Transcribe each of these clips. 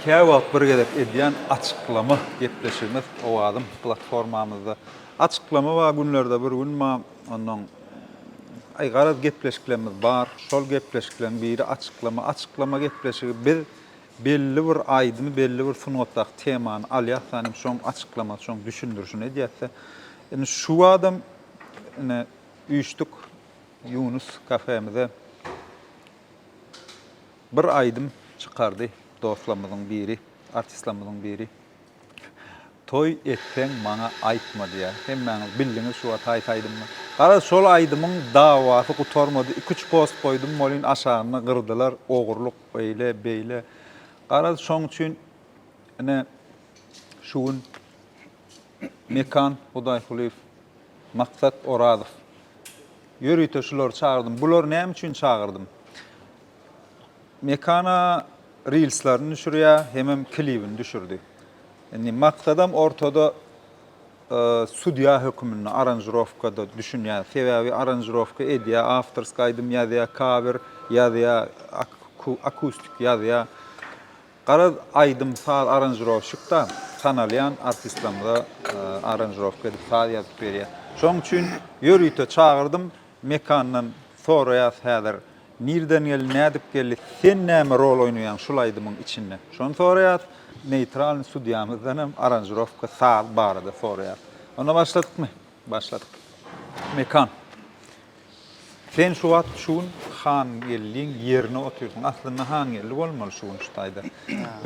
Käw wagt bir gezek edýän açıklama gepleşigimiz owadım platformamyzda. Açıklama we günlerde bir gün ma ondan aýgara gepleşiklerimiz bar. Şol gepleşiklerin biri açıklama gepleşigi biz belli bir aýdymy, belli bir sunatdak temany alýar, sanym şoň açıklama, şoň düşündürüşini edýärse. Indi şu adam üýçdük Yunus kafemize bir aýdym çykardy. Dostlarımızın biri, artistlarımızın biri. Toy etsen bana aýtma diýär. Hemmäňiz bildiňiz şu atay aýdymmy. Gara şol aýdymyň dawasy gutarmady. 2-3 post goýdum, molyn aşagyna gyrdylar, ogurluk beýle. Gara şoň üçin şuň Mekan Hudaýkuliýew, Maksat Orazow. Ýörüýte şular çağırdım. Bular näme üçin çağırdım? Mekana Reels'laryny düşürýär, hemem klibini düşürdi. Yani maksadam ortada studiya hökümini aranjировкада düşünýär. Sebebi aranjировка edýär, afterska aýdym ýazýar, cover ýazýar, akustik ýazýar. Gara aýdym saz aranjировщикda tanalýan artistlerimize aranjировка edip saz ýazyp berýär. Şoň üçin ýörüýte çağırdım. Mekandan soraýar häzir. Nirden geldi, ne edip geldi, sen näme rol oýnaýan şol aýdymyň içinde. Şonu soraýar, neutral studiýamyzdan hem aranjировка saz barada soraýar. Ona başladykmy? Başladyk. Mekan. Sen şu wagt şuň han geldiň ýerine oturdun. Aslynda han geldi bolmaly şuň şutaýda.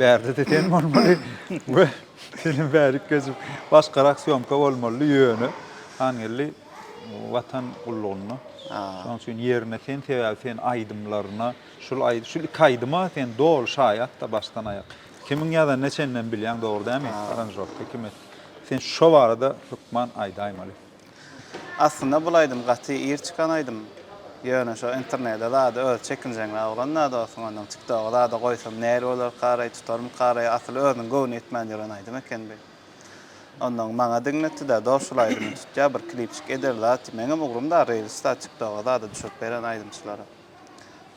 Bärde sen bolmaly. We senin bäri gözüm başgarak syomka bolmaly ýöne. Han geldi watan gullugyny. Şoň üçin ýerine sen sebäbi sen aýdymlaryna, şol iki aýdyma sen dol şaýat da başdan aýak. Kimiň ýa-da neçenden bilýän dogry dämi? Aranjировка kim et. Sen şo barada hukman aýdaýmaly. Aslında bulaydım gaty ýer çykan aýdym. Ýöne şo internetde da öz çekinjeňler bolan da soňdan TikTokda da goýsam näre bolar garaý tutarmy garaý asly özüň gowun etmän ýören aýdym eken be. Ondan maňa diňletdi de doşulaýdym tutja bir klipçik ederler. Meňem ugrumda Reels'ta TikTokda da düşüp beren aýdymçylara.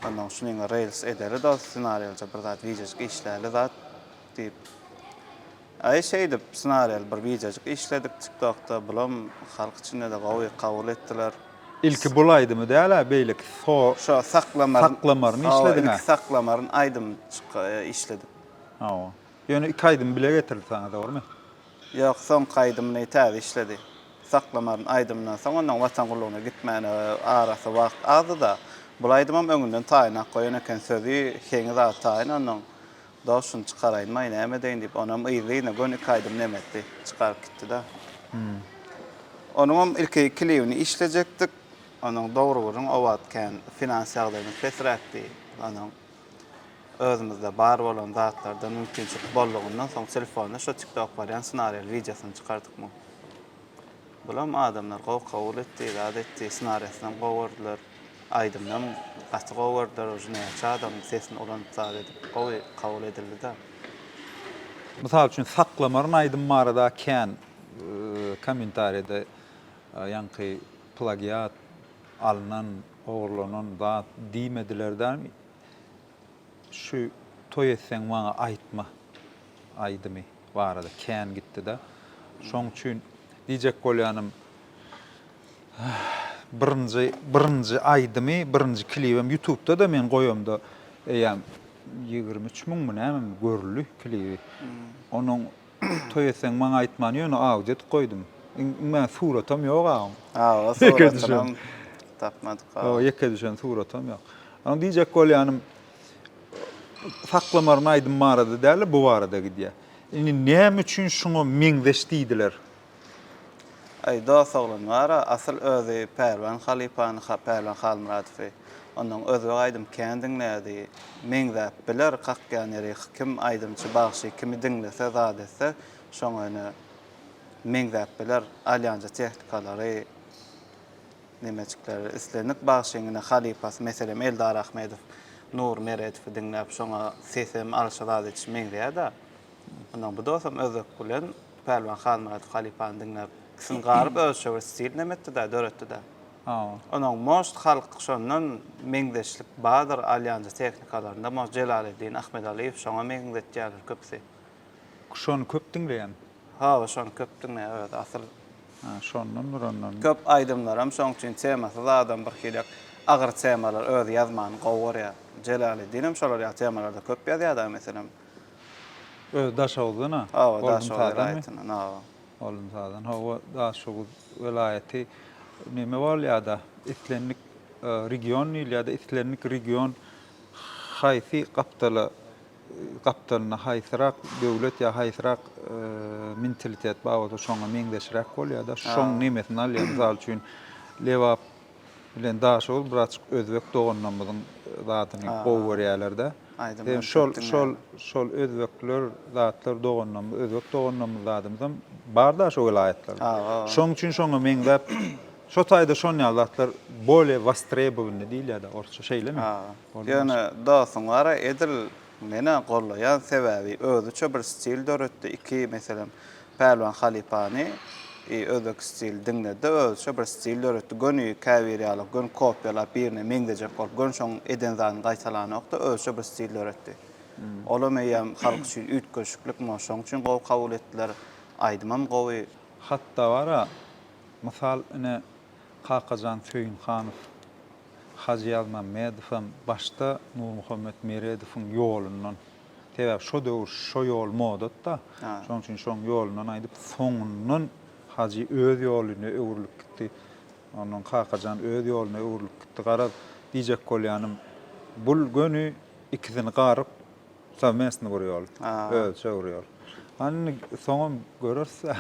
Ondan şunyň Reels ederi de ssenariýalja bir zat videojyk işläli zat diýip. Aý şeýdip ssenariýal bir videojyk işledik TikTokda, bulam halk içinde de gowy kabul etdiler. İlki bulaydymy däl beýlik Şo saklamaryny işledin ha. Saklamaryny aýdym işledim. Ha. Ýöne iki aýdym bile getirdi sana dogrymy? Yok, son kaydımını itaat işledi. Saklamarın aydımdan sonra ondan vatan gulluğuna gitmeyene arası wagt azdı da bulaydımam öňünden taýyna koýan eken sözü heňi zat taýyn ondan doşun çykaraýyn maýna näme deýin diýip onam ýylyna göni kaydym nemetdi çykaryp gitdi da. Onuň ilki klibini işlejekdik. Onuň dogry gurun owatken finansiýal fesräkdi. Onuň özümizde bar bolan zatlardan mümkinçilik bolluğundan soň telefonda şu TikTok barýan ssenariýal videosyny çykardykmy. Bulam adamlar kabul etdi, rad etdi, ssenariýasyny gowurdylar. Aýdymdan gaty gowurdylar, ojuna çadam sesini olan zat edip kabul edildi da. Mysal üçin saklamaryň aýdym barada kän kommentariýada ýanky plagiat alynan, ogurlanan zat diýmedilerden şu toy etsen maňa aýtma aýdymy barada kän gitdi da. Şoň üçin diýjek bolýanym birinji aýdymy, birinji klibim YouTube'da da men goýam da 23 000 mı näme görüldü klibi. Onuň toy etsen maňa aýtmany ýöne audio goýdum. Men suratam ýok agam. O suratam tapmadyk. O ýeke düşen suratam ýok. Onuň diýjek bolýanym saklamaryny aýdym barada däl, bu barada gidýär. Indi näme üçin şuňa meňzeşdiler? Dost oglan bara asl özü Perwan Halipany, Perwan Halmuradowy. Ondan özü aýdym kendiňlädi. Meňzäp biler kakýan ýeri kim aýdymçy bagşy kimi diňlese zat etse şoňa meňzäp biler alýanja tehnikalary nemeçikler islenik bagşyňyna Halipas meselem Eldar Ahmedow Nur Meredov diňläp şoňa sesem alşalat etmiş meňzäp da. Ondan bu dostum özek bilen Perwan Halmuradow Halipany diňläp Kısın garip ölçü stil nemetdi da, döretdi da. Ha. Onuň most halk şondan meňdeşlik badyr alýansy teknikalarynda mos Jelaleddin Ahmedaliýew şoňa meňdetýär köpsi. Şonu köp diňleýän. Ha, şonu köp diňleýär, evet, asyl Ha, şondan nurandan. köp aýdymlaram şoň üçin temasy adam bir hilek agyr temalar öz ýazmany gowurýar. Jelaleddinem şolar ýa temalarda köp ýazýar meselem. Öz Daşoğlu'na. Ha, Daşoğlu vilayetine. Ha. Olun zaten. Hava Daşoğlu vilayeti neme var ya da itlenlik region ya da itlenlik region haysi kaptalına haysırak devlet ya haysırak mentalitet bağlı şoňa meňdeşirek bol ya da şoň nimetini al ya misal üçin Lewap bilen Daşoğlu biraz özbek doğanlamyň zatyny gowurýarlarda. Aýdym. Şol özbekler zatlar doğanlam, özbek doğanlamyň zadymyň barda şo vilayetler. Şoň üçin şoňa meňdep şo taýda şoň ýazatlar bole востребованы diýil ya da orça şeýlemi? Ýöne dostuň bara edil mene gollaýan sebäbi özüçe bir stil döretdi. Iki meselem Pälwan Halipany özbek stil diňledi, özüçe bir stil döretdi. Gönü käwirýalyk, gön kopýalap birine meňdejek bolup, gön şoň eden zany gaýtalanokda özüçe bir stil döretdi. Ola meýem halk üçin ütköşüklik mo şoň üçin gowy kabul etdiler. Aýdymam gowy. Hatta wara misal ine Kakajan Söyünhanow Hacı Yalman Medifem başta Nur Muhammed Meredif'in yolundan tebäp şo döwür şo yol modotda şoň üçin şoň ýolundan aýdyp soňundan Hacı öz ýolyna öwürlük gitdi. Onuň Kakajan öz ýolyna öwürlük gitdi. Garap diýjek bolýanym bul gönü ikisini garyp savmesini gurýar. Ölçe gurýar. Anny soňam görürse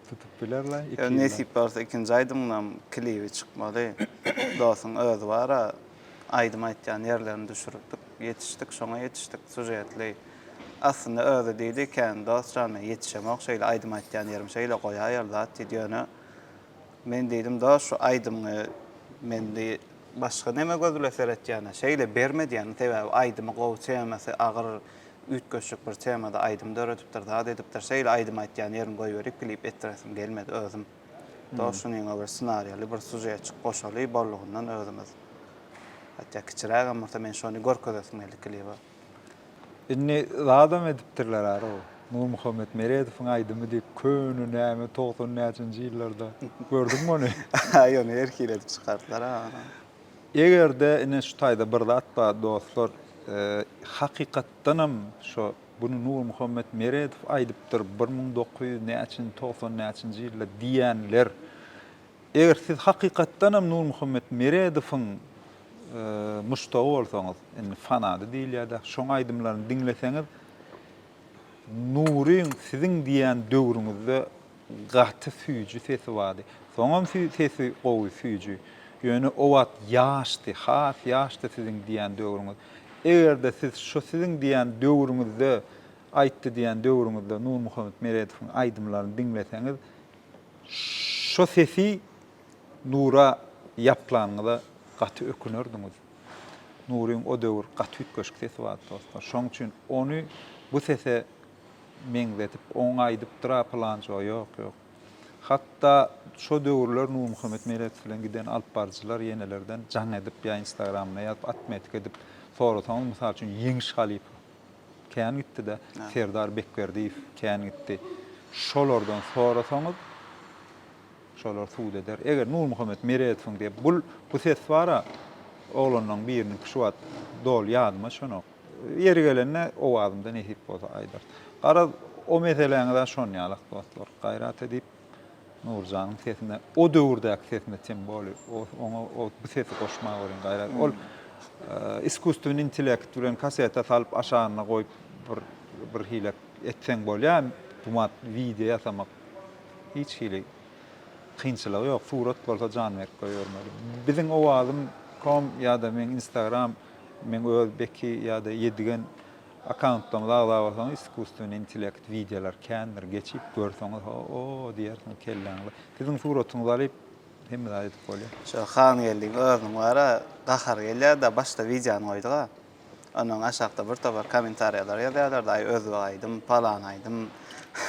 tutup bilerler. Nesip barsa ikinji aýdymdan klibi çykmaly. Dostum öz bara aýdym aýtýan ýerlerini düşürdik, ýetişdik, şoňa ýetişdik sujetli. Aslında özi diýdi kän dostjana ýetişemek şeýle aýdym aýtýan ýerim şeýle goýaýar zat diýýäne. Men diýdim da şu aýdymy mende başga neme gözleser etýäne şeýle bermedýän sebäbi aýdymy gowy temasy agyr ütköşük bir temada aýdym döretipdir, zat edipdir. Şeýle aýdym aýtýan ýerim goýberip klip etdiresim gelmedi özüm. Doşunyň bir senariýaly bir sujet goşaly bollugyndan özümiz. Hatda kiçiräk amurta men şonu görkezesim geldi kliba. Inni zadam edipdirler ara o. Nur Muhammed Meredif'in aýdymy diýip könü näme 90-njy ýyllarda gördüňmi onu? Ýöne erkiledip çykardylar ha. Egerde ine şu taýda bir zat bar dostlar, hakykatdanam şo bunu Nur Muhammed Meredif aýdypdyr 1990-njy ýylda diýenler. Eger siz hakykatdanam Nur Muhammed Meredif'in muştagy bolsaňyz, indi fanady diýil ýa-da şoň aýdymlaryny diňleseňiz, Nuryň siziň diýen döwrüňizde gaty süýjü sesi bardy. Soňam sesi gowy süýjü. Ýöne o wagt ýaşdy, has ýaşdy siziň diýen döwrüňiz. Egerde siz şo siziň diýen döwrüňizde aýtdy diýen döwrüňizde Nur Muhammed Meredif'in aýdymlaryny diňleseňiz, şo sesi Nura ýapylanyňyza gaty ökünerdiniz. Nuryň o döwür gaty ütköşük sesi bardy dostlar. Şoň üçin onu bu sese meňzetip oňa aýdyp dura planjy ýok. Hatta şo döwürler Nur Muhammed Meredif bilen giden alyp barjylar ýenelerden jan edip ýa Instagramyna ýazyp atmetik edip sorasaň mysal üçin Ýeňiş Halip kän gitdi de Serdar Bekberdiýew kän gitdi. Şolardan sorasaňyz şolar suud eder. Eger Nur Muhammed Meredif'in diýip bu ses bara oğlanyň birini şu wagt dol ýadyma şonu. Ýeri gelende o adamda nesip bolsa aýdar. Gara o meseleňi da şon ýalyk dostlar. Gaýrat edip Nurjanyň sesine o döwürdäki sesine semboly o bu sesi goşmak bolan gaýrat. Ol iskustyw intellekt bilen kaseta salyp aşagyna goýup bir hile etseň bolýar. Bu video ýasamak hiç hile kynçylygy ýok. Surat bolsa jan berip goýýarmady. Biziň owazym.com ýa-da men Instagram, men özbeki ýa-da ýedigen akkauntlarymda aglawasaň iskustyw intellekt videolar kändir geçip görseňiz o diýersiň kelläňli. Siziň suratyňyzy alyp hemme aýdyp bolýar. Şo han geldiň özüň bara gahar gelýär da başda videony goýdyga. Onuň aşagda bir tobar kommentariýalar ýazýarlar da özü aýdym, palan aýdym.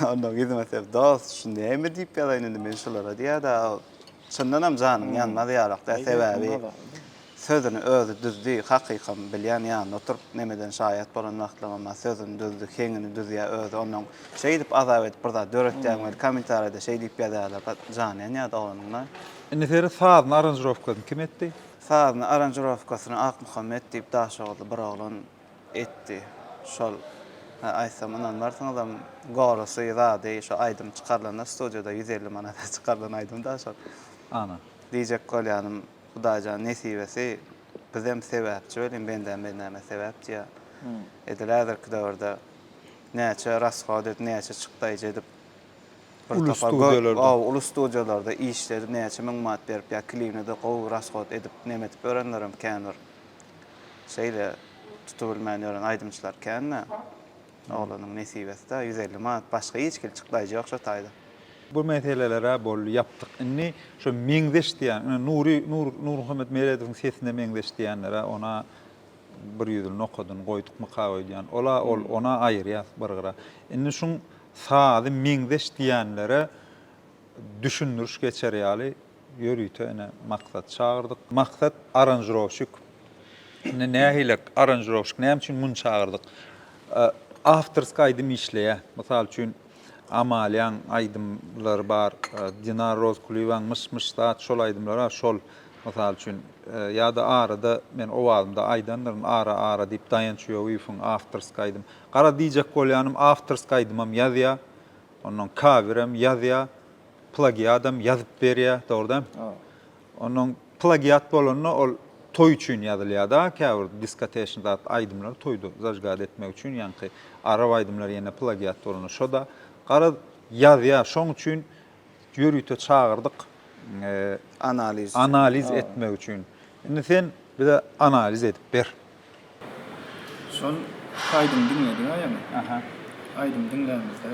Ondan gizmesep dost şunday mi diýip ýazaýyn men şolara diýär da Çyndan hem janyň ýanmady ýarakda sebäbi sözüni özü düzdü, hakykam bilýän ýa oturup nemeden şaýat bolan wagtlamama sözüni düzdü, heňini düzýä özü onuň şey diýip azap edip birda döretýän we kommentarida şey diýip ýazarlar, janyň ýa doganyňlar. Indi seri sazyň aranjirovkasyny kim etdi? Sazyň aranjirovkasyny Ak Muhammed diýip daşagly bir oglan etdi. Şol aýsam onan barsaňyzam gorusy ýa-da şo aýdym çykarlanda studiýada 150 manata çykarlan aýdym da şol. Ana. Diýjek bolýanym Hudaýjan nesibesi bizem sebäpçi bolan benden näme sebäpçi ýa. Edilädir döwürde näçe rasgat edip näçe çykdaýjy edip Ulus studiýalarda. Ulus studiýalarda işleri näçe miň manat berip ýa klipni de gowy rasgat edip näme etip öğrenlerim kändir. Şeýle tutulmaýan ýören aýdymçylar känne. Oglanyň nesibesi de 150 manat başga hiç kil çykdaýjy ýok şo taýda. Bu meselelere bol yaptık. Inni şu meňdeş diýen, Nur Muhammed Meredowyň sesinde meňdeş diýenlere ona bir ýüzüni okudun, goýduk mukawy diýen. Ona aýyrýar birgira. Inni şuň sazy meňdeş diýenlere düşündürüş geçer ýaly ýörüýte ene maksat çağırdyk. Maksat aranjirovşik. Nähilek aranjirovşik näme üçin mun çağırdyk? Afterska aýdym işleýär. Mysal üçin Amalyan aýdymlar bar, Dinar Rozkuliýan mışmışda şol aýdymlar, şol mysal üçin ýa-da arada men owalymda aýdanlaryň ara diýip daýançyýar uyfun afterska aýdym. Gara diýjek bolýanym afterska aýdymam ýazýar. Onuň coverem ýazýar. Plagiatam ýazyp berýär, dogrudan. Onuň plagiat bolanyny ol toy üçin ýazylýar da, cover diskotesinde aýdymlar toydu zajgad etmek üçin, ýani ara aýdymlar ýene plagiat bolany. Şoda gara ýazýar, şoň üçin ýörüýte çağırdyk. Analiz etmek üçin. Indi sen bir de analiz edip ber. Şol aýdym dinlediň aýamy. Aha. Aýdym dinlämizde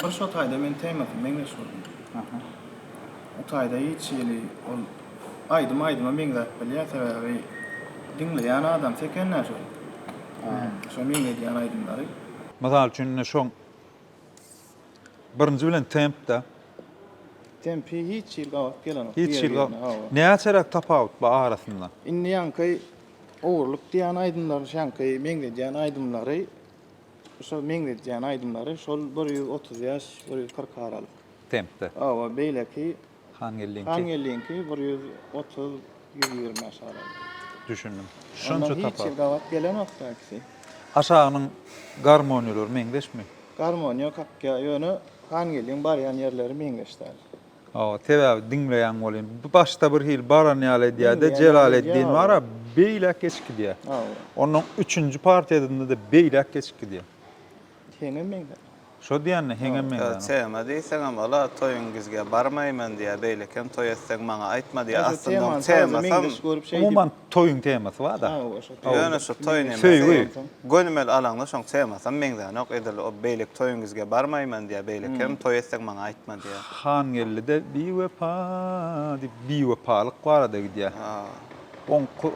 bir şo taýda men temasy meňdeş boldum. Aha. O taýda hiç ýeli ol aýdyma meňde bilýär sebäbi dinleýän adam sekenne şol. Şo meňde diýen aýdymlary. Mysal üçin şoň birinji bilen tempda Tempi hiç ýyl gawat gelen. hiç ýyl näçerek tapawut bu arasynda. Inni ýanky owurluk diýen aýdymlar, şanky meňde diýen aýdymlary şol meňde diýen aýdymlary şol 130 ýaş, 140 aralyk. Tempde. Awa beýleki Hangelinki Hangelinki 130-120 ýaş aralyk. düşündüm. Ondan Şonça hiç tapawut. ýyl gawat gelen wagtdaky. Aşağının garmoniyalar meňdeşmi? Garmoniya kakya ýöne hangeliň barýan ýerleri meňdeşler. Sebäbi dinleýän bolýan. Bu başda bir hil baran ýaly diýerde Jelaleddin wara beýlek geçki diýär. Onuň 3-nji partiýasynda da beýlek geçki diýär. Heňem meňde. Şo diýänne heňem meňden. Tema diýsen ala toýuňyzga barmaýman diýär beýlekem toý etseň maňa aýtma diýär. Aslında temasam Umuman toýuň temasy bar da. ýöne şo toý Söýgü. Gönümel alaňda şoň temasam meňden ok edil o beýlek toýuňyzga barmaýman diýär beýlekem toý etseň maňa aýtma diýär. Hangellide biwepa diýip biwepalyk barada diýär.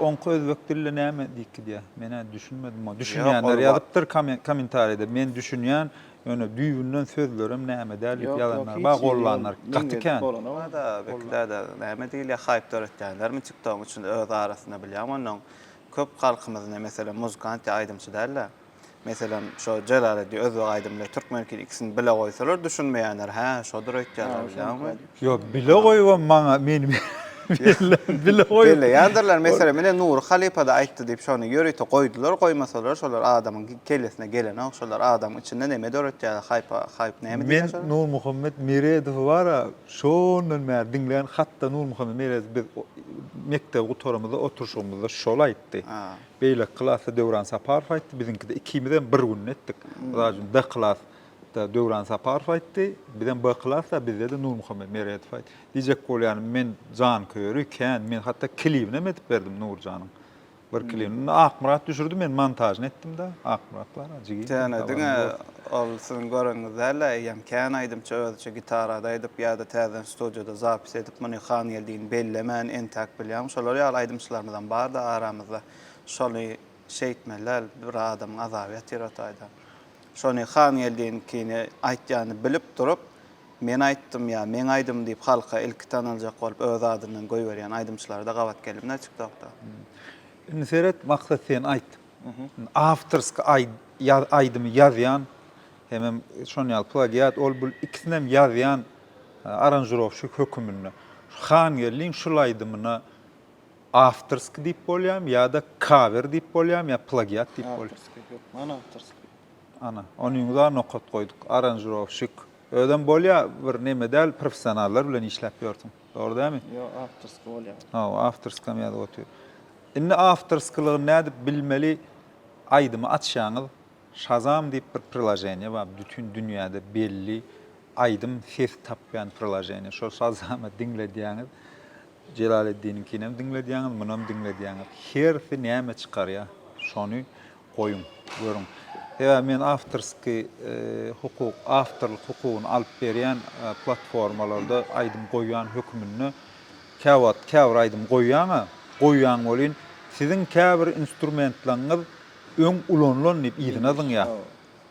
Onko özbek dilinde näme diýip diýär. Mene düşünmedim o. Düşünýänler ýazypdyr kommentarida. Men düşünýän ýöne düýbünden sözlerim näme däl diýip ýazanlar. Ba gollanlar gatykän. Da beklerde näme diýilýär haýp döretýänler mi TikTok üçin öz arasynda bilýär. Onuň köp halkymyzda mesela muzykant aýdymçy däller. Mesela şo Jelaleddin öz aýdymlar türkmenki ikisini bile goýsalar düşünmeýänler. Ha, şodur öýtýärler bilýärmi? Yo, bile goýup maňa meni bile goýup. Bile ýandyrlar mesela mene Nur Halipa da aýtdy diýip şonu ýörüýte goýdular, goýmasalar şolar adamyň kellesine gelen şolar adam içinde näme döretýär, haýp näme diýär? Men Nur Muhammed Meredow wara şondan mer dinleýän hatda Nur Muhammed Meredow biz mektep gutoramyzda oturşygymyzda şol aýtdy. Beýle klasda Döwran Saparov aýtdy, bizinkide ikimizden bir gün etdik. Zaten D klasda Döwran Saparov aýtdy, bizden B klasda bizde de Nur Muhammed Meredow aýtdy. Diýjek bolýan men jan köýri kän, men hatda klipini edip berdim Nurjanyň. Bir klipini Akmurat düşürdüm, men montajını etdim da. Akmurat bar, jigi. Täne diňe ol sizin görüňizde ýam kän aýdymçy özçe gitarada edip ýa-da täzen studiýada zapis edip meni han geldiğin bellemän entak bilýär. Şolar ýaly aýdymçylarymyzdan bar da aramyzda. Şoly şeýtmeler bir adamyň azaby ýatyratýar. Şonu han geldiğin kini aýtýany bilip durup men aýtdym ya, men aýdym diýip halka ilki tanaljak bolup öz adynyň goýberýän aýdymçylar da gabat gelipler TikTokda. Indi seret maksat sen aýt. Afterska aýdymy ýazýan hemem şonýal plagiat ol bu ikisinem ýazýan aranjировщик hökümünü. Xan gelin şul aýdymyna afterska diýip bolýam ýa-da cover diýip bolýam ýa plagiat diýip bolýam. Mana afterski. Ana, onuň da nokat goýduk. Aranjировщик. Öden bolýa bir näme däl professionallar bilen işläp ýörtüm. Dogry dämi? Yo afterski bolýar. Ha, afterska ýa-da otur. Indi afterskalygy nädip bilmeli aýdymy açýaňyz Shazam diýip bir priложение bar. Bütün dünýäde belli aýdym ses tapýan priложение. Şo Shazam'y dinlediýäňiz Jelaleddininkini hem dinlediýäňiz, muny hem dinlediýäňiz. Hersi näme çykarýar? Şonu goýun, görüň. Ja, men afterski hukuk, afterlyk hukugyny alyp berýän platformalarda aýdym goýýan hökmüni käwir aýdym goýýan bolyn, siziň käbir instrumentlaryňyz öň ulanlan diýip ýygynadyň ýa.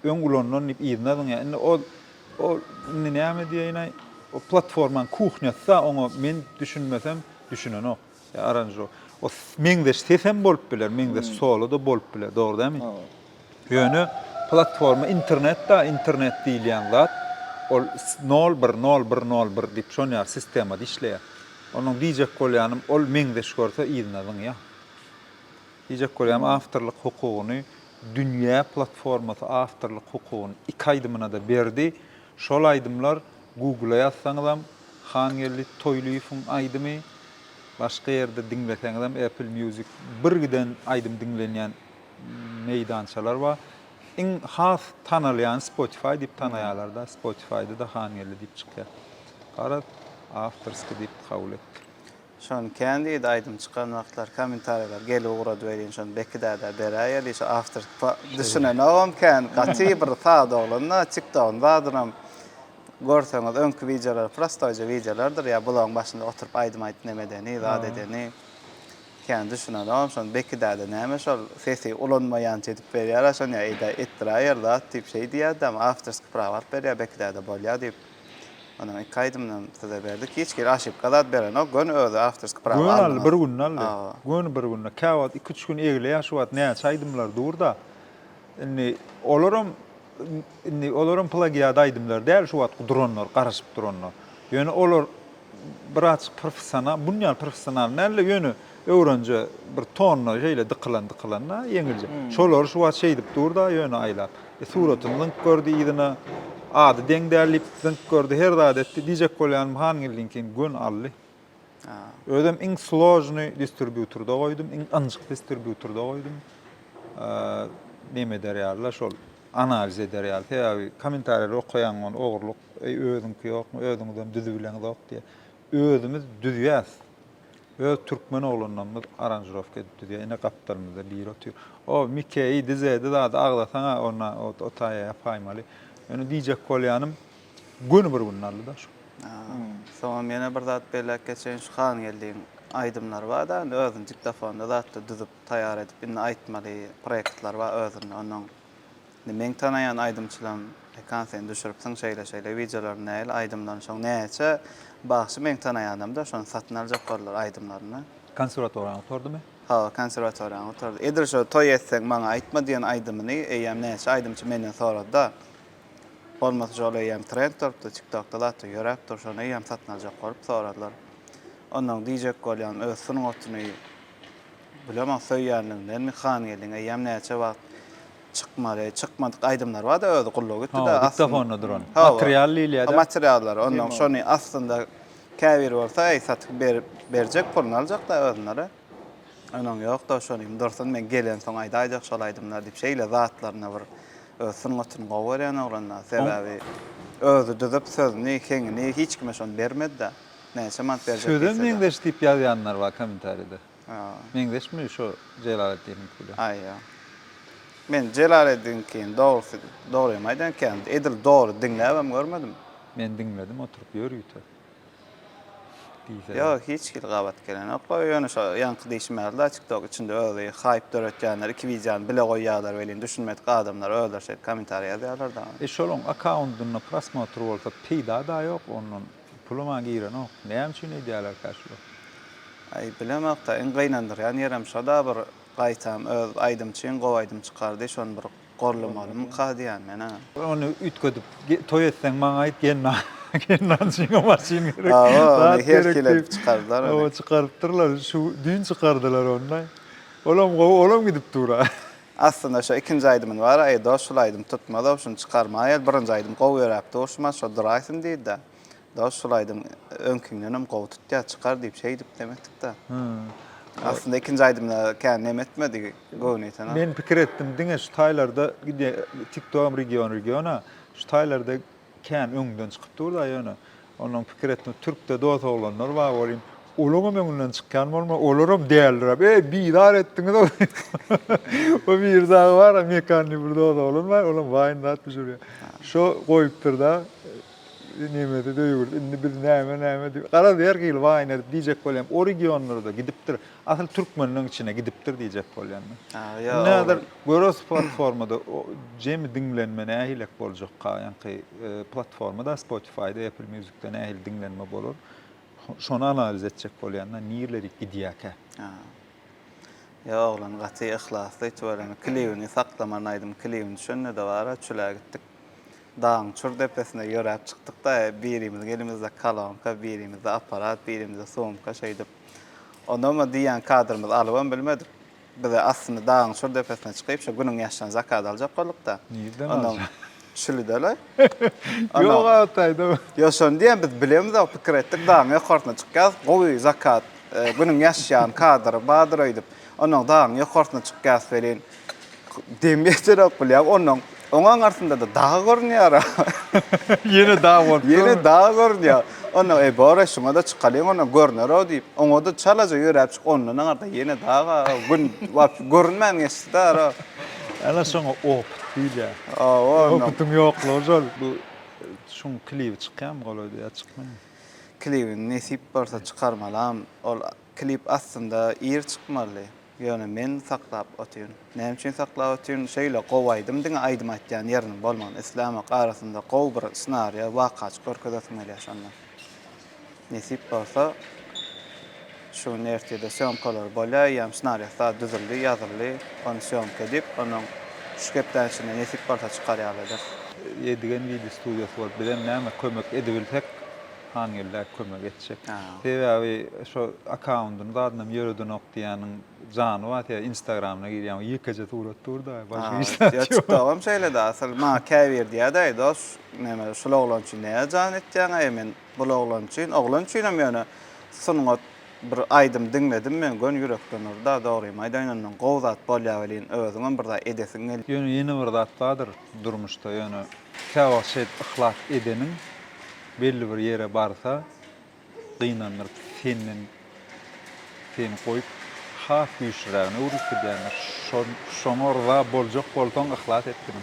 Öň ulanlan diýip ýygynadyň ýa. Indi o näme diýýän o platformaň kuchnyasy oňa men düşünmesem düşünen o. Ya aranjör. O meňde sesem bolup biler, meňde solo da bolup biler, dogry dämi? Ýöne platforma internet diýilýän zat ol 010101 diýip şonýar sistemada işleýär. Onuň diýjek bolýanym ol meňde şgörse ýygynadyň ýa. Diýjek bolýam afterlyk hukugyny dünýä platformasy afterlyk hukugyny iki aýdymyna da berdi. Şol aýdymlar Google'a ýazsaňyzam Hangelli Toylyfun aýdymy başga ýerde dinleseňizem Apple Music bir giden aýdym dinlenýän meydançalar bar. Iň has tanalýan Spotify diýip tanaýarlar da Spotify'da da Hangelli diýip çykýar. Gara afterski diýip kabul etdi. Şon kendi aýdym çykan wagtlar kommentariýalar gelip urady berýän şon bekidäde beräýär ýa after düşünen awam kan gaty bir taýda bolanda TikTok'da adram görseňiz öňkü videolar prostoja videolardyr ýa bulan başynda oturup aýdym nämedeni, zat edeni kendi düşünen awam şon bekidäde näme şol sesi ulanmaýan edip berýär şon ýa etdirýär zat diýip şey diýär afterski pravat berýär bekidäde bolýar diýip. Ana kaydımdan size verdik. Hiç gel aşıp kadar beren o gün öde afterski prawa. Gün al bir gün al. Gün bir gün. Kawat 2-3 gün egle şu wat näçe aýdymlar durda. Indi olaryň plagiat aýdymlar däl şu wat duranlar, garaşyp duranlar. Ýöne olar biraz professional näle ýöne öwrenje bir tonna şeýle dıkylan ýeňilje. Şolar şu wat şey diýip durda ýöne aýlap. Suratyny gördi ýygyna adı deňdärlip gördü her adetde diýjek bolýan Hangellinkin gün ally. Ödem iň sложный distributorda goýdum, iň anjyk distributorda goýdum. Näme derýärler şol analiz ederýär. Täbi kommentariýar okuyan gon ogurluk, özüňki ýokmy, özüňden düzübilen ýok diýe. Özümiz düzýäs. Öz türkmen oglanlarymyz aranjировка düzýär. Ene gapdarymyzda bir otur. O Mikeyi dizedi da aglasaňa ona o taýa ýapaýmaly. Ýöne diýjek bolýanym gün bir günlerli da şu. Soňra mene bir zat belek geçen şu han geldiň aýdymlar bar da özüň diktafonda zatda düzüp taýýar edip indi aýtmaly proýektler bar özüň onuň men tanaýan aýdymçylarym ekansen düşüripsiň şeýle videolar näil aýdymdan soň näçe bagşy men tanaýanymda şonu satyn aljak bollar aýdymlaryny. Konserwatoriýa oturdymy? Ha, konserwatoriýa oturdy. Edir şo toý etseň maňa aýtma diýen aýdymyny eýem näçe aýdymçy menden sorady da olmaz joly ýam trend turupdy TikTokda da ýörep dur şonu ýam satyn aljak bolup soradylar. Ondan diýjek bolýan öz sunuňatyny bilemem söýýärliginden mi han geldiň ýam näçe wagt çykmadyk aýdymlar bar da özi gulluk etdi da diktafonna duran. Materialliýa da. Materiallar ondan şonu aslında käbir bolsa satyp berjek pulny aljak da özüňere. Onuň ýok da şonu dursun men gelen soň aýdajak şol aýdymlar diýip şeýle zatlaryna bir sunuňatyny goýarýan oglanlar sebäbi özü düzüp sözüni kengini hiç kime şonu bermedi da näçe mant berjek. Sözüm meňdeş diýip ýazýanlar bar kommentarida. Meňdeşmi şo Jelaleddinki? Aýa. Men Jelaleddinkin dogry emaýdan kendi edil dogry dinläbem görmedim. Men dinledim, oturup ýörüýtür. diýse. Yok, hiç gabat gelen. Okla ýöne şo ýanky diýişmärler TikTok içinde özi hype döretýänler, iki wideony bile goýýarlar welin düşünmedik adamlar öldürşe kommentariýa ýazýarlar da. Şolong account'una prosmotr bolsa peýda da ýok, onun puluma giren ok. Näme üçin edýärler kaşlo? Ay bilemek da en gynandyrýan ýerem şo da bir gaýtam öz aýdym çyn gowaýdym çykardy, şonu bir gorlamalym kadýan mena. Onu ütködüp toý etseň maňa aýt gelme. Gendan çyňa maşyn gerek. Aa, her kelep çykardylar. O çykardylar, şu düň çykardylar ondan. Olam gidip dura. Aslında şu ikinci aydymyn var, aýda şol aýdym tutmada, şunu çykarmaýar, birinji aýdym gowy ýöräpdi, oşma şo duraýsyn diýdi. Da şol aýdym öňküňdenem gowy tutýar, çykar diýip şey diýip demekdik da. Aslında ikinci aýdymda kän nem etmedi, gowy eten. Men pikir etdim, diňe şu taýlarda TikTok regiona, şu taýlarda kän öňden çykyp durda ýöne. Onuň pikir etdim, Türkde dost oglanlar bar bolýan. Olama öňünden çykkan bolma, olaram diýerler. Bir dar etdiňiz o. O bir dag bar, mekanny bir dost oglan bar, olam waýyn atmy jurýar. Şo goýupdyr da, nemede döýgür, indi biz näme diýip. Gara der ki waýyn edip diýjek bolýan. O regionlarda gidipdir. Asal türkmenliň içine gidipdir diýjek bolýan. Näder göros platformada jemi diňlenme nähilek boljak ýa-ni platformada Spotify'da, Apple Music'da nähil diňlenme bolur. Şonu analiz etjek bolýanda nirleri gidýäke. Ya oglan gaty ihlasly töwereni klibini saklamanaydım, klibini şönne de bara çüle gittik. Dağın çur depesine ýöräp çykdyk da birimiz elimizde kalanka, birimizde aparat, birimizde sumka şeydip. Ondan diýen kadrymyz alybam bilmedik. Biz aslında dağın çur depesine çykyp şu günüň ýaşan zakat aljak bolduk da. Nirden Ondan aljak? şülideler. Ýok ataýda. Yo şonu diýen biz bilemiz da pikir etdik dağın ýokartyna çykýas, gowy zakat, günüň ýaşaýan kadr badyr edip, onuň dağın ýokartyna çykýas welin demýetler ok bilýär, onuň artynda da dağ görünýär. Yine dağ bolup. Yine dağ görünýär. Onuň bara şuňa da çykalyň, onuň görner o diýip, oňa da çalaja ýöräp çyk, onuň arda yine dağ gün görünmän geçdi da. Ana şoňa op diýler. Onuň Optum ýok lojal. Bu şoň klibi çykýan golaýdy ýa çykmaýan. klibini nesip bolsa çykarmalam. Ol klip aslında ýer çykmaly. Ýöne men saklap otyryn. Näme üçin saklap otyryn? Şeýle gowaýdym diňe aýdym aýtýan ýeriniň bolmagy. Islama arasynda gowy bir ssenariýa waka görkezetmeli ýaşanlar. Nesip bolsa şu nertede söýmkalar bolýar, ýa ssenariýa düzüldi, ýazyldy, onu söýmk edip, onuň şükepden içinde nesip bolsa çykarýarlar. Edigen video studiýasy bolup, bilen näme kömek edebilsek, hangiler kömek etjek. Sebebi şu account'un dadynam ýöreden ok diýäniň jany var ya, Instagram'na girýän, ýykaja surat durda, başga işler ýok. Çıktığım şeyle de asıl ma käbir diýär da, näme şol oglan üçin näme jan etýän, men bu oglan üçin hem ýöne sunuňa bir aýdym diňledim men gön ýürekden da dogry maýdanynyň gowzat bolýar welin özüňem bir da edesiň gel. Ýöne ýene bir zat bardyr durmuşda, ýöne käwa şey ihlas edeniň belli bir ýere barsa gynanýar, seni goýup has güýçlerini urup gidýänler. Şoňorda boljak bolsaň ihlas etdim.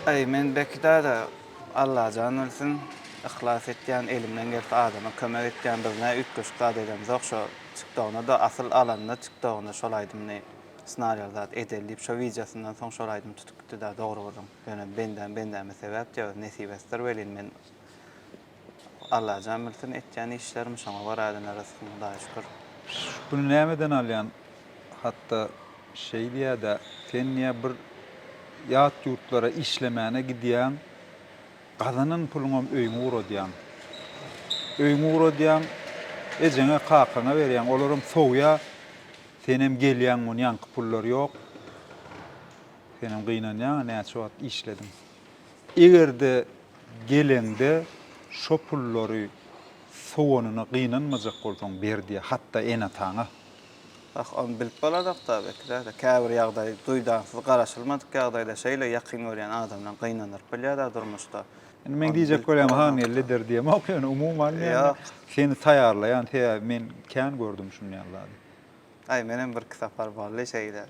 Ay men bekda da Allah jan bilsin ihlas etýän elimden gelip adama kömek etýän birine ütköşük zat edem. Zok şo TikTok'na da asyl alanda TikTok'na şol aýdymny ssenariýa zat edilip şo wideosyndan soň şol aýdym tutukdy da dogry boldum. Ýöne benden sebäp ýa nesibesdir welin men Allah jan bilsin etýän işlerim şoňa baradyna rızkymda şükür. Bunu nämeden alýan? Hatta şey diýär-de, sen niýe bir ýat ýurtlara işlemäne gidýän, gazanyň puluňam öýüňe uradýan. Öýüňe uradýan, ejeňe kakana berýän, olaram soňya senem gelýän mun ýanky pullar ýok. Senem gynanýan, näçe wagt işledim. Egerde gelende şo pullary soňuny gynanmajak bolsaň berdi, hatta ene taňa. On bilip boladak da bekler de käbir ýagdaý duýdansyz garaşylmadyk ýagdaýda şeýle ýakyn görýän adamdan gynanyr bilýär da durmuşda. Men diýjek bolýam hangy lider diýem, ýöne umuman seni taýarlaýan, men kän gördüm şunu ýaglady. Ay menem bir kisapar barly şeýle.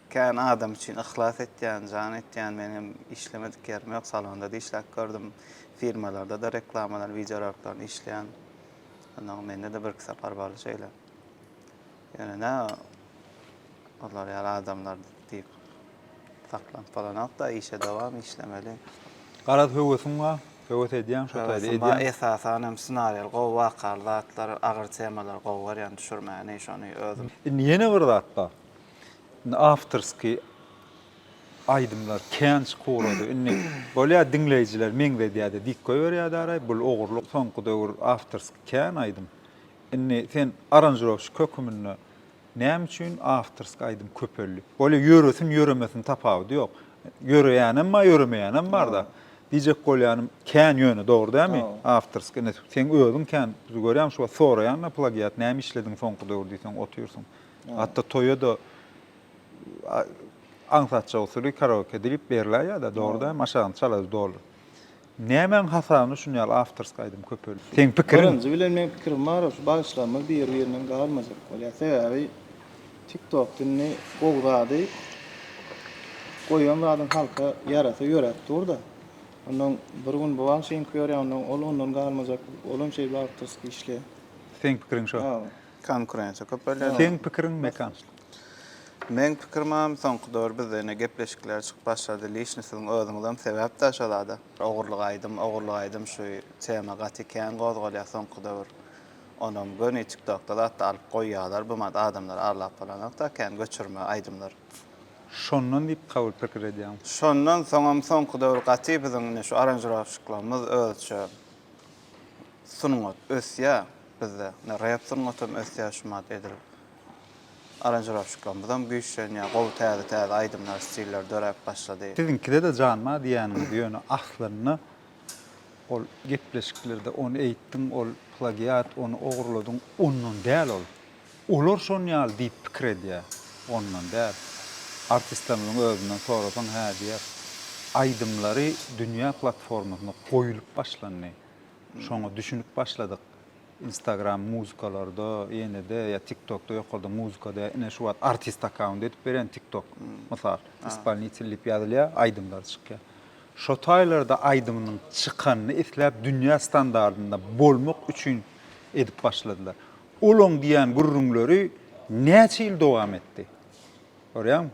Kän adam üçin ihlas etýän, jan etýän menem işlemedik ýerim ýok, salonda da işläp gördüm. Firmalarda da reklamalar, videolar işleýän. Ondan mende de bir sapar baly şeyler. Yani ne onlar ýaly adamlar diýip saklanıp falan da işe devam işlemeli. Garat höwesiň wa höwes edýän şo taýda Aslında edýän. esasen hem senaryo gowy wakarlar, agyr temalar gowy variant düşürmäni şonu özüm. Ýene bir zat bar. Afterski aýdymlar känç gurady. Inni bolýa dinleýijiler meňde diýýärdi. Dik goýberýär bul ogurluk soňky döwür afterski kän aýdym. Inni sen aranjировщик kökümini näme üçin afterski aýdym köpelli. Bolýa ýöresin ýöremesin tapawy ýok. Ýöreýänem ma ýöremeýänem bar da. Diýjek bolýanym kän ýöne dogry dämi? Afterski sen özüň kän görýän şu soraýanna plagiat näme işlediň soňky döwür diýsen oturýarsyň. Hatda toýa da ansatça usulü karaoke dilip berler ya da doğruda maşadan çalaz doğru. Nämen hasany şunu ýaly afterski aýdym köpeli. Sen pikirin Birinji bilen men pikirim bar, şu başlama bir ýerinden galmazak. Bolýa sebäbi TikTok dinni gowrady. Goýan zadyň halka ýarasa ýörät durda. Ondan bir gün bu wagt şeň görýän ondan galmazak. Olam şey afterski işle. sen pikirin şo. Konkurensiýa köp bolýar. Sen pikirin mekan. Men pikirmam soňky döwür bizde gepleşikler çykyp başlady. Lişnisiň özüňden sebäp taşalady. Ogurlyk aýdym şu tema gatyken gozgalýar soňky döwür. Onam göni TikTokda da alyp goýýarlar. Bu mada adamlar arlap falan da kän göçürme aýdymlar. Şondan diýip kabul pikir edýän. Şondan soňam soňky döwür gaty biziň şu aranjировщикlarymyz ölçü. Sunuňat ösýä bizde. Rap sunuňatym ösýä şu mada edilip. Aranjировщикlarymyzdan güýçlen ýa gowy täze aýdymlar, stiller dörep başlady. Sizinkide de janma diýäniň ýöne aslynny ol gepleşiklerde onu eýtdim, ol plagiat, onu ogurladyň, ondan däl ol. Olar şonu ýaly diýip pikir edýär. Ondan däl. Artistlaryň özünden sorasaň hä diýär. Aýdymlary dünýä platformasyna goýulyp başlandy. Şoňa düşünüp başladyk. Instagram muzikalarda, ýene de ya TikTokda ýokarda muzikada ene şu wagt artist account edip beren TikTok. Mysal, ispanýa ýazylýar, aýdymlar çykýar. Şo taýlarda aýdymynyň çykanyny isläp dünýä standardynda bolmak üçin edip başladylar. Olaň diýen gurrunlary näçe ýyl dowam etdi. Görýärmi?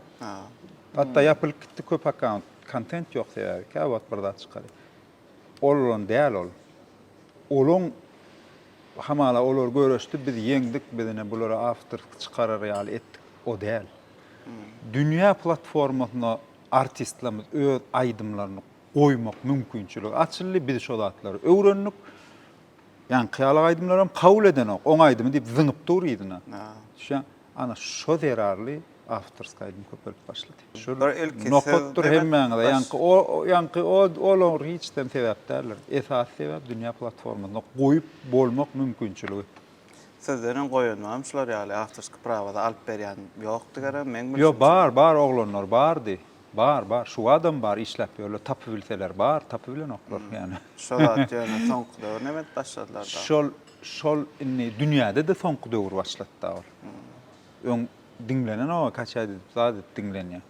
Hatda ýapylyp gitdi köp account, content ýok diýär, käwat birde çykary. Olaň däl ol. Olaň hamala olar görüşdi, biz yeňdik, bizine bulara after çıkarar ýaly etdik. O däl. Dünýä platformasyna artistlerimiz öz aýdymlaryny goýmak mümkinçiligi açyldy, biz şo zatlary öwrendik. Yani kıyalık aydımlar hem kabul eden o. On aydımy deyip zıngıp durýydyna. Şa ana şo zerarly afterski aydym köpelip başlady. Şol nokotdur hemmeňde. Ýanky o hiçden sebäp däller. Esas sebäp dünýä platformasyna goýup bolmak mümkinçiligi. Sizlerin goýanmam şular ýaly afterski pravada alyp berýän ýokdy gara men bilýär. Yo bar oglanlar bardy. Bar. Şu adam bar işläp ýöle tapy bilseler bar, tapy bilen oklar yani. Şol ýaly soňky döwür nämet başladylar da. Şol inni dünýäde de soňky döwür başlady da. Öň dinlenen o kaç aýdy zady dinlenýär.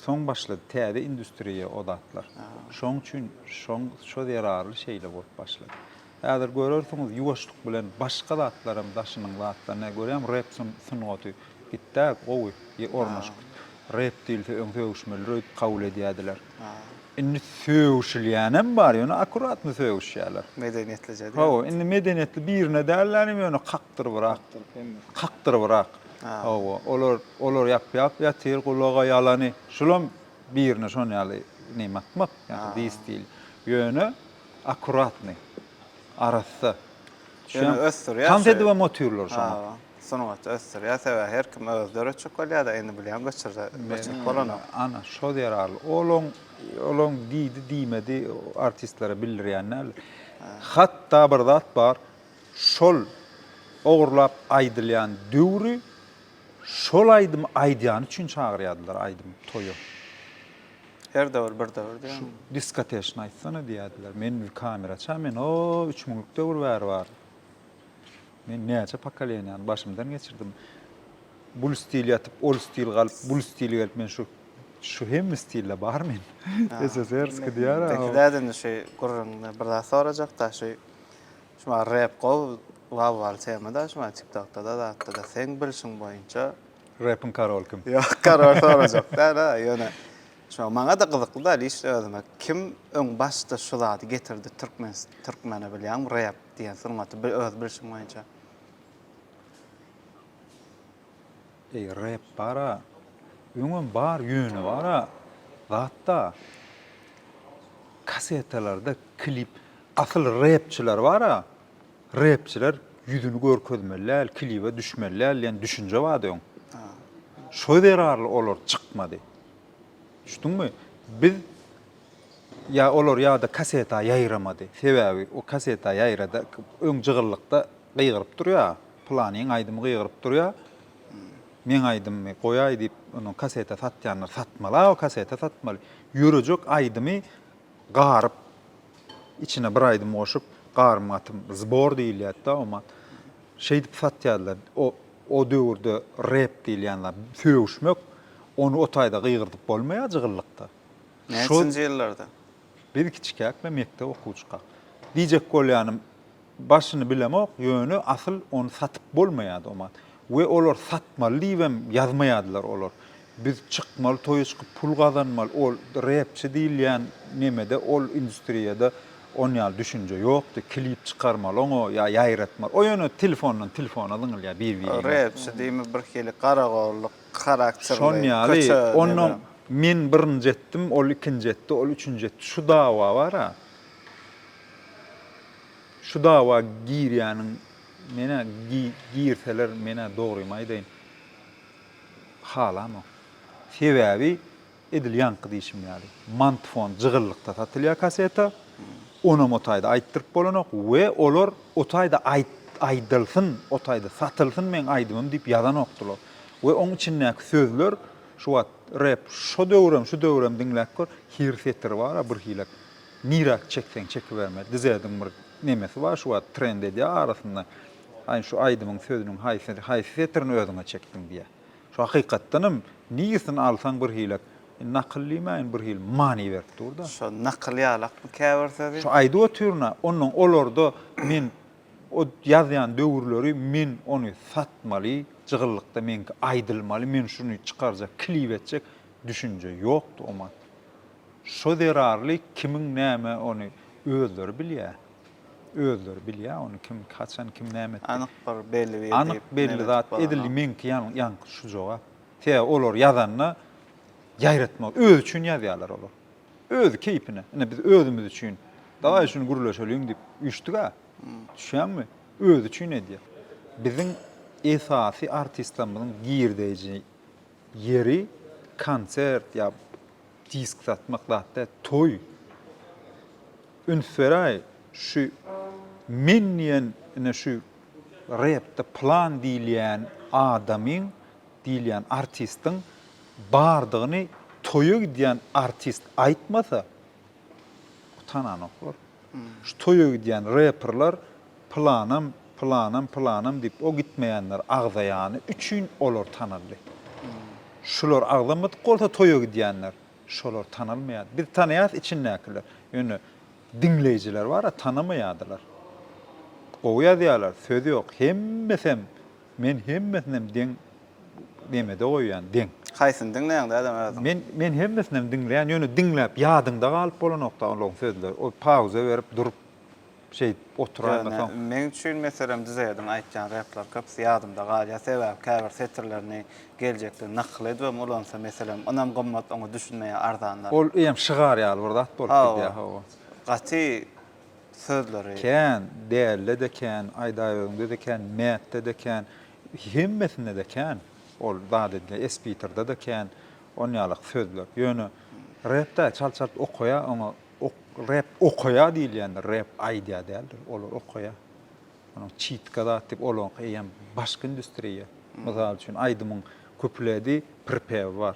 Soň başlady täze industriýa odatlar. Şoň üçin şo ýararly şeýle bolup başlady. Häzir görürsiňiz ýuwaşlyk bilen başga zatlarym daşynyň zatlaryna görýän rap sunugaty gitdik gowy ornaşyk. Rap dilde öňsöwüşmeli kabul edýärdiler. Inni söwüşilýänem bar, ýöne akuratny söwüşýärler. Medeniýetlice. Hawa, inni medeniýetli birine dällärmi ýöne kakdyryp. Hawa, olar ýap ýatyr gulaga ýalany. Şulam birine şonu ýaly nimetmek, ýani diýstil. Ýöne akuratny. Arasy. Ýöne ösdürýär. Tanzedi we motivler şonu. Sonugat ösdürýär, sebä her kim özdürä çökölýär da endi bilýän göçürip bolana. Ana şo ýararly. Olaň diýmedi artistlere bildirýänler. Hatda bir zat bar. Şol ogurlap aýdylýan döwri şol aýdym aýdýan üçin çagyrýardylar aýdym toýu. Her döwür bir döwür diýär. Diskoteşni aýtsana diýärdiler. Men bir kamera çam, men o 3000'lik döwür bar. Men näçe pakalýan başymdan geçirdim. Bul stil ýatyp, ol stil galyp, bul stil gelip men şu hem stille bar men. SSR'ski diýär. Peki däden şey gurrun bir daha sorajak da şey şuma rap gow Wow, temada şuma TikTok'ta da da sen bilşin boýunça Rap'in Karol kim? ýok karar sorajak da ýöne. Şu maňa da gyzykly da iş özüme. Kim öň başda şu zady getirdi Türkmeni bilýän rap diýen sırmaty bir öz bilşin boýunça. Rap bara. Öňün bar ýöne bara. Hatta kasetelerde klip asıl rapçiler bara. Rapçiler yüzünü görkezmeliler, klibe düşmeliler, yani düşünce var diyorsun. Şo derarlı olur çıkmadı. Düştünmü? Biz ya olur ya da kaseta yayıramadı. Sebebi o kaseta yayırada öň jygyrlykda gıygırıp duruyor. Planyň aýdymy gıygırıp duruyor. Men aýdymy goýaý diýip onu kaseta satýanlar satmaly, o kaseta satmaly. Ýürejek aýdymy garyp içine bir aýdym goşup garmatym zbor diýilýär da oma şey diýip satýarlar. O döwürde rap diýilýänler söwüşmek onu o taýda gıygırdyp bolmaýar jygyrlykda. Näçinji ýyllarda? Bir kiçikak ve mektep okuwçyka. Diýjek bolýanym başyny bilemok, ýöne asyl onu satyp bolmaýardy oma. We olar satmaly diýem ýazmaýardylar olar. Biz çykmaly, toýa çykyp pul gazanmaly, ol rapçi diýilýän nemede ol industriýada onýal düşünje ýokdy. Klip çykarmaly, oňa ýaýratmaly. O ýöne telefona dyňylýar bir-biri. Rapçi diými bir hili garagollyk, karakterli. Şonýaly, onuň men birinji etdim, ol ikinji etdi, ol üçünji etdi. Şu dawa bar-a. Şu dawa girýäniň mene girseler mene dogrymy aýdaýyn. Halam o. Sebebi edil ýanky diýişim ýaly. Mantfon jygyrlykda satylýar kaseta. Ona otaýda aýtdyryp bolanok we olar otaýda aýdylsyn, otaýda satylsyn men aýdymym diýip ýazan okdular. We oň içindäki sözler şu wagt rap şu döwrem diňläp gör, hirsetler bar bir hilak. Nirak çeksen çekiberme. Dizedim bir nemesi var şu wagt trend edýär arasynda. Aýyn şu aýdymyň sözüniň haýsyýetini özüňe çekdim diýe. Şu hakykatdanam niýesini alsaň bir hilak nakyllymaýyn bir hil mani berip durda. Şu nakylýalak käbir sözi. Şu aýdy otyrna onuň olarda men o ýazýan döwürleri men onu satmaly, jygyrlykda menki aýdylmaly, men şunu çykarjak, klip etjek düşünje ýokdy oma. Şo derarly kimiň näme onu özleri bilýär. Özleri bilýär onu kim kaçan kim näme. Anyk bir belli bir anyk belli zat edildi menki ýanky şu jogap. Te olar ýazanna ýaýratmak öz üçin ýazýarlar olar. Öz keypine. Ene biz özümüz üçin daha şunu gurulşalyň diýip üçdük-a. Düşýänmi? Öz üçin edýär. Biziň esasy artistlarymyzyň girdeji yeri konsert ýa disk satmak da toy. Ünsveray şu menniyen ene şu rapda plan diýilýän adamyň diýilýän artistiň bardygyny toýa gidýän artist aýtmasa utananok. Şu toýa gidýän rapperler planam diýip o gitmeýänler agzaýany üçin olar tanaldy. Şular agzamadyk bolsa toýa gidýänler şolar tanalmaýar. Biz tanaýas içindäkiler. Ýöne dinleyijiler bar, tanamaýardylar. O ýazýarlar, söz ýok. Hemmesem men hemmesinem deň demede goýýan deň. Haýsyny dinleýäňde adam özüm. Men hemmesinem dinleýän, ýöne dinläp ýadynda galyp bolanokda olaň sözler. O pauza berip durup şey oturaýmasaň. Men üçin meselem dizeýdim aýtjan raplar köpsi ýadymda galýar. Sebäp käbir setirlerini geljekde nakl edip olansa meselem onam gymmat onu düşünmeýär arzanlar. Ol ýem şygar ýaly burada bolup gidýär. Gaty sözleri. Kän, dälle de kän, aýdaýygynda de kän, mätde de kän, hemmesinde de kän. Ol badedle speakerda da kän, onýalyk sözler. Ýöne rapda çal okuya ama rap okuya diýilýär, rap aýdýa däldir, olar okuya. Onu çitkada diýip olan ýem başga industriýa. Mysal üçin aýdymyň köpledi prpev bar.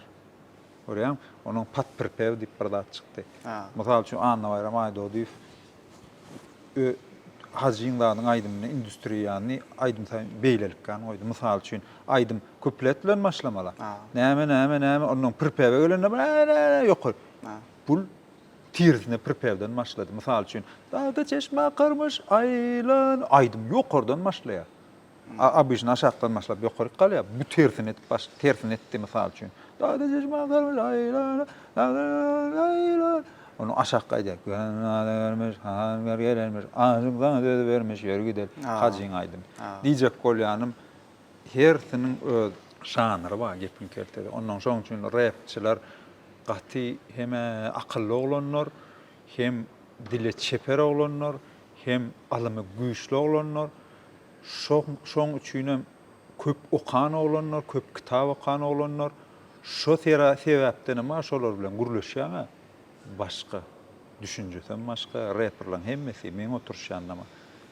Görýäň, onuň pat prpev diýip bir zat çykdy. Mysal üçin Anna Bayram aýdy diýip Hacıňlaryň aýdymyny industriýany aýdym beýlelik kan goýdy. Mysal üçin aýdym köplet bilen başlamalar. Näme onuň prpewe gelende ýok. Bul tirsine prepevden başladı. Misal üçün, dağda çeşme kırmış, aylan, aydım yokardan başlaya. Abişin aşağıdan başlayıp yukarı kalıyor. Bu tersin etti misal üçün. Dağda çeşme kırmış, aylan, aylan. Onu aşağı kaydı. Vermiş, han vermiş, ağzımdan ödü vermiş, yürü gidelim. Hacın aydım. Diyecek kolyanım, hersinin öz şanları var gepin kertede. Ondan sonra üçün rapçiler gati hem akıllı olanlar, hem dile çeper olanlar, hem alımı güçlü olanlar. Şoň üçinem köp okan olanlar, köp kitap okan olanlar. Şo sebäpden ama şolar bilen guruluşýar. Başka düşünjesen başka rapperlaryň hemmesi men oturşýandama.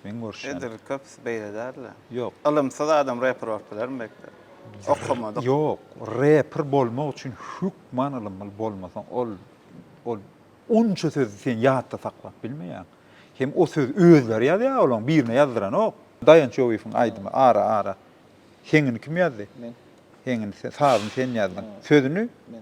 Men görşýän. Edir köpüsi beýle därler. Yok. Alımsa da adam rapper bolupdylar bekler. Okamadyk. Yok, rapper bolmak üçin hükman alınmaly bolmasaň ol onça söz sen ýatda saklap bilmeýän. Hem o söz özleri ýazýar olan birine ýazdyran ok. Dayan Çowiýewiň aýdymy ara. Hengini kim ýazdy? Men. Hengini sağını sen ýazdyn. Sözünü? Men.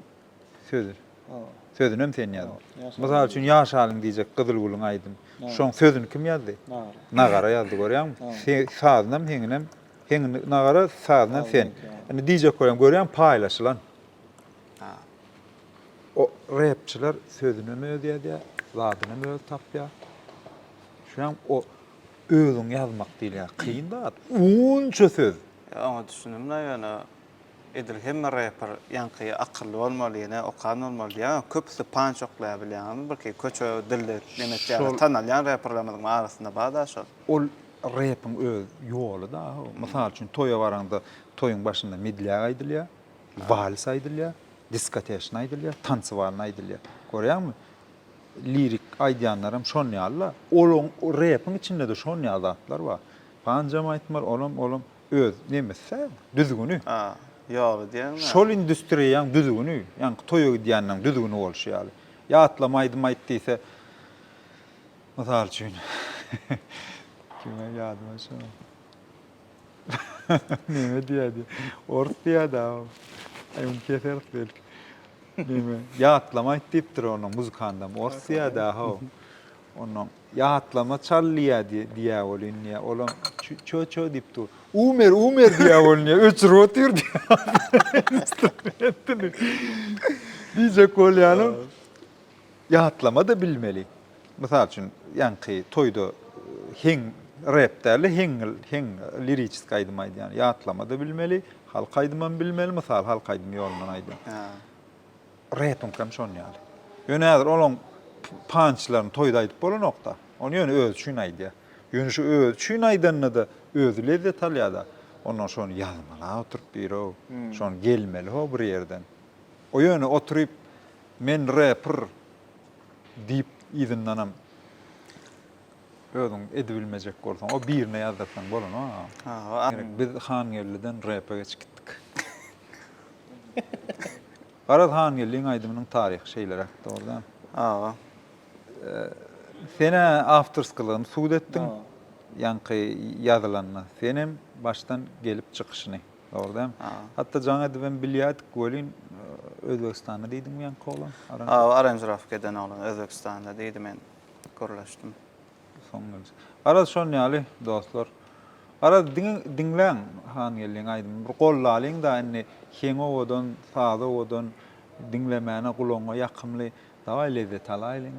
Sözdür. Ha. Sözünü hem sen ýazdyn. Ýaşalyň. Mysal üçin ýaşalyň diýjek Gyzylgul'un aýdym. Şoň sözünü kim ýazdy? Nagara. Nagara ýazdy görýärmi? Sağynam henginem hengini nagara sağynam sen. Yani diýjek koýan görýän paýlaşylan. O rapçiler sözünü ödýär, zadyny öz tapýar. Şoň o özüň ýazmak diýilýär. Kıyyn da. Onça söz. Ama düşünümle yani Edil hemme rapper yankı akıllı olmalı yani okan olmalı ya köpüsü punch oklayabilen belki köçö dilde demek yani tanalyan rapperlarymyň arasynda bağdaş ol. Ol rapin öz ýolu da. Mysal üçin toýa baranda toýuň başynda medlä aýdylýar, vals aýdylýar, diskoteşna aýdylýar, tançywarna aýdylýar. Görýärmi? Lirik aýdýanlarym şon ýaly. Olon rapin içinde de şon ýalatlar bar. Panjam aýtmar olom öz nemese düzgünü. Ýaly diýen. Şol industriýaň düzgünü, ýani toýa gidýänniň düzgünü bolşýaly. Ýatlamaydy aýtdysa mysal üçin kime ýadyma şu. Nime diýdi? Ors diýdi. Aýym keser belki. Nime? Ýatlama aýtdypdyr onu muzykandam. Ors diýdi ha. Onu ýatlama çallýa diýä bolýar. Olam çö diýipdi. Umer diýä bolýar. Üç rotir diýä. Diýjek bolýanym. Ýatlama da bilmeli. Mysal üçin ýanky toýda heng rapdäli heng liriçik aýdym aýdýan. Ýatlama da bilmeli, halk aýdyman bilmeli, mysal halk aýdymy ýolundan aýdym. Rapim kam şon ýaly. Ýönedir olan punchlarını toyda aýdyp bolan nokta. Onu ýöne öz üçin aýdýar. Ýöne şu öz üçin aýdanny da özü lezzet alýar da. Ondan şonu ýazmaly, oturup biro, şonu gelmeli ho bir ýerden. O ýöne oturup men rapper diýip ýyzyndanam. Özüň edibilmejek bolsaň, o birine ýazdarsaň bolan ha. Biz Hangelliden rap'a geçdik. Garaz Hangellin aýdymynyň taryhy şeýler hakda orda. Sene afterskylygyn suud etdiň. Ýanky ýazylanma. Senem baştan gelip çykyşyny. Orda. Hatta jaňa ben bilýärdik golin Özbekistanda diýdim ýanky olan. Aranjировка eden olan Özbekistanda diýdim men görleşdim. Araz şon ýaly dostlar. Araz diňläň Hangellin aýdym. Bir gollalyň da indi heň owadan, sağda owadan diňlemäne gulaňa ýakymly dawa lezzet alaýlyň.